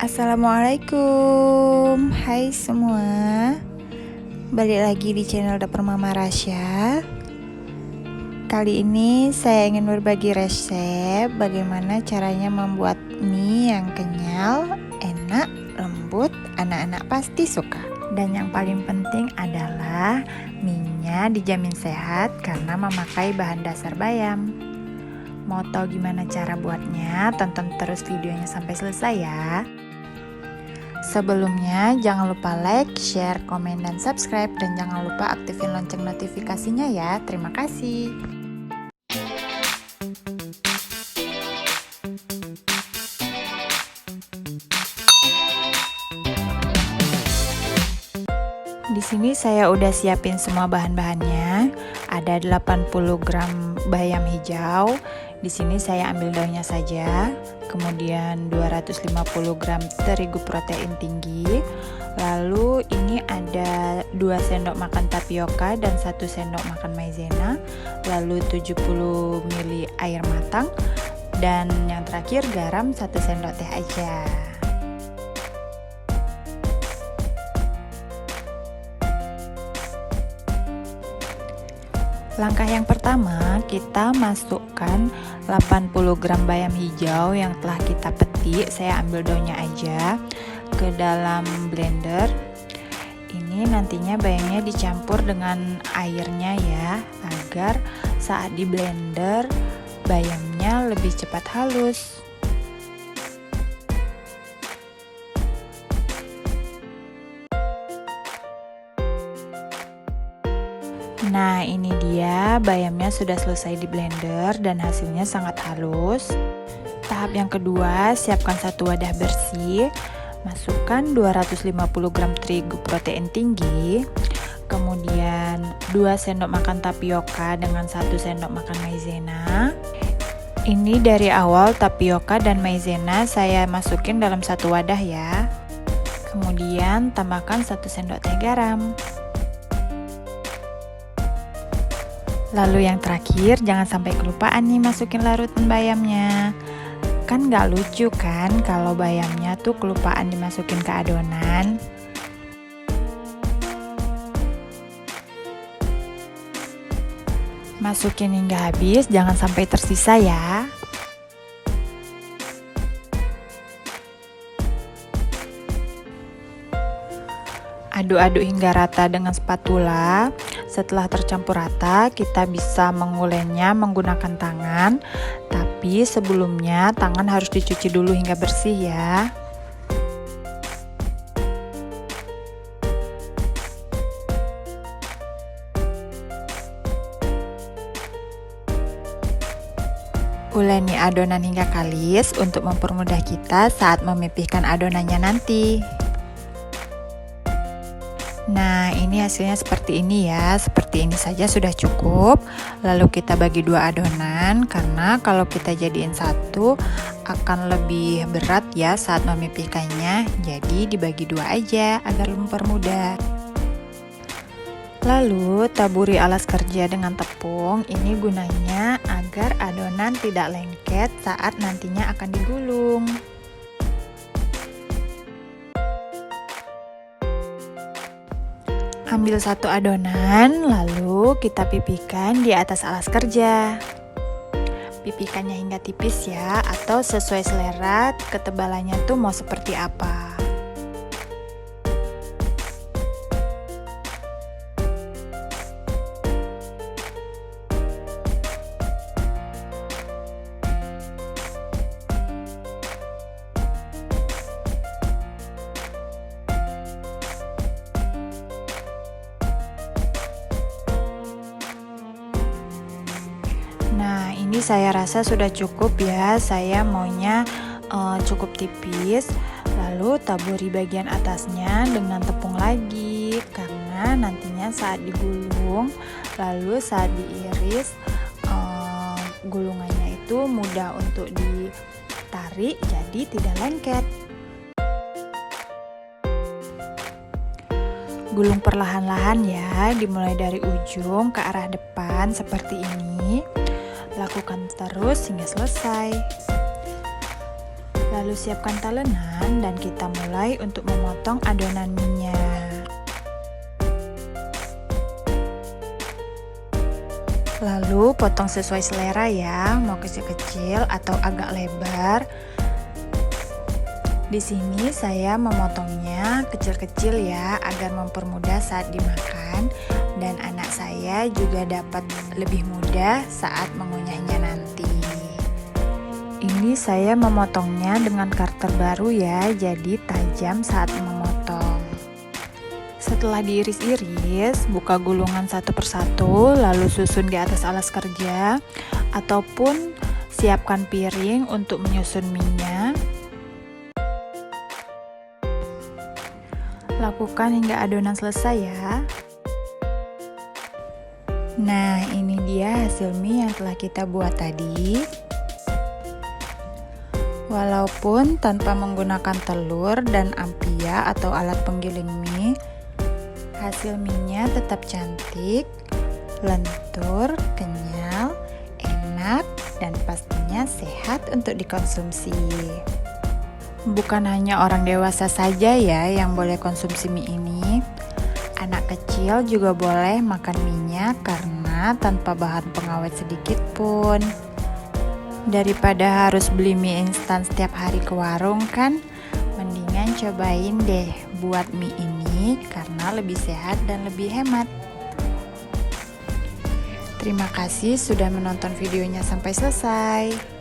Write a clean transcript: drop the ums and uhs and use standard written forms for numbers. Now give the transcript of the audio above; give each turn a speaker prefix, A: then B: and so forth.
A: Assalamualaikum, hai semua. Balik lagi di channel Dapur Mama Rasya. Kali ini saya ingin berbagi resep bagaimana caranya membuat mie yang kenyal, enak, lembut, anak-anak pasti suka. Dan yang paling penting adalah mie-nya dijamin sehat karena memakai bahan dasar bayam. Mau tahu gimana cara buatnya? Tonton terus videonya sampai selesai ya. Sebelumnya jangan lupa like, share, komen, dan subscribe. Dan jangan lupa aktifin lonceng notifikasinya ya. Terima kasih. Di sini saya udah siapin semua bahan-bahannya. Ada 80 gram bayam hijau. Di sini saya ambil daunnya saja. Kemudian 250 gram terigu protein tinggi. Lalu ini ada 2 sendok makan tapioka dan 1 sendok makan maizena. Lalu 70 ml air matang. Dan yang terakhir garam 1 sendok teh aja. Langkah yang pertama, kita masukkan 80 gram bayam hijau yang telah kita petik, saya ambil daunnya aja, ke dalam blender. Ini nantinya bayamnya dicampur dengan airnya ya, agar saat di blender bayamnya lebih cepat halus. Nah, ini dia bayamnya sudah selesai di blender dan hasilnya sangat halus. Tahap yang kedua, siapkan satu wadah bersih. Masukkan 250 gram terigu protein tinggi. Kemudian 2 sendok makan tapioka dengan 1 sendok makan maizena. Ini dari awal tapioka dan maizena saya masukin dalam satu wadah ya. Kemudian tambahkan 1 sendok teh garam. Lalu yang terakhir, jangan sampai kelupaan nih masukin larutan bayamnya. Kan gak lucu kan kalau bayamnya tuh kelupaan dimasukin ke adonan. Masukin hingga habis, jangan sampai tersisa ya. Aduk-aduk hingga rata dengan spatula. Setelah tercampur rata, kita bisa mengulenya menggunakan tangan. Tapi sebelumnya tangan harus dicuci dulu hingga bersih ya. Uleni adonan hingga kalis untuk mempermudah kita saat memipihkan adonannya nanti. Nah, ini hasilnya seperti ini ya. Seperti ini saja sudah cukup. Lalu kita bagi 2 adonan, karena kalau kita jadiin satu akan lebih berat ya saat memipihkannya. Jadi dibagi 2 aja agar mempermudah. Lalu taburi alas kerja dengan tepung. Ini gunanya agar adonan tidak lengket saat nantinya akan digulung. Ambil satu adonan, lalu kita pipihkan di atas alas kerja. Pipihkannya hingga tipis ya, atau sesuai selera ketebalannya tuh mau seperti apa. Nah, ini saya rasa sudah cukup ya. Saya maunya cukup tipis. Lalu taburi bagian atasnya dengan tepung lagi, karena nantinya saat digulung, lalu saat diiris, gulungannya itu mudah untuk ditarik, jadi tidak lengket. Gulung perlahan-lahan ya, dimulai dari ujung ke arah depan seperti ini. Lakukan terus hingga selesai. Lalu siapkan talenan dan kita mulai untuk memotong adonan mie-nya. Lalu potong sesuai selera ya, mau kecil-kecil atau agak lebar. Di sini saya memotongnya kecil-kecil ya, agar mempermudah saat dimakan dan anak saya juga dapat lebih mudah saat mengunyahnya nanti. Ini saya memotongnya dengan cutter baru ya, jadi tajam saat memotong. Setelah diiris-iris, buka gulungan satu persatu, lalu susun di atas alas kerja, ataupun siapkan piring untuk menyusun mie-nya. Lakukan hingga adonan selesai ya. Nah, ini dia hasil mie yang telah kita buat tadi. Walaupun tanpa menggunakan telur dan ampia atau alat penggiling mie, hasil mie-nya tetap cantik, lentur, kenyal, enak, dan pastinya sehat untuk dikonsumsi. Bukan hanya orang dewasa saja ya yang boleh konsumsi mie ini. Anak kecil juga boleh makan mie-nya karena tanpa bahan pengawet sedikit pun. Daripada harus beli mie instan setiap hari ke warung kan, mendingan cobain deh buat mie ini karena lebih sehat dan lebih hemat. Terima kasih sudah menonton videonya sampai selesai.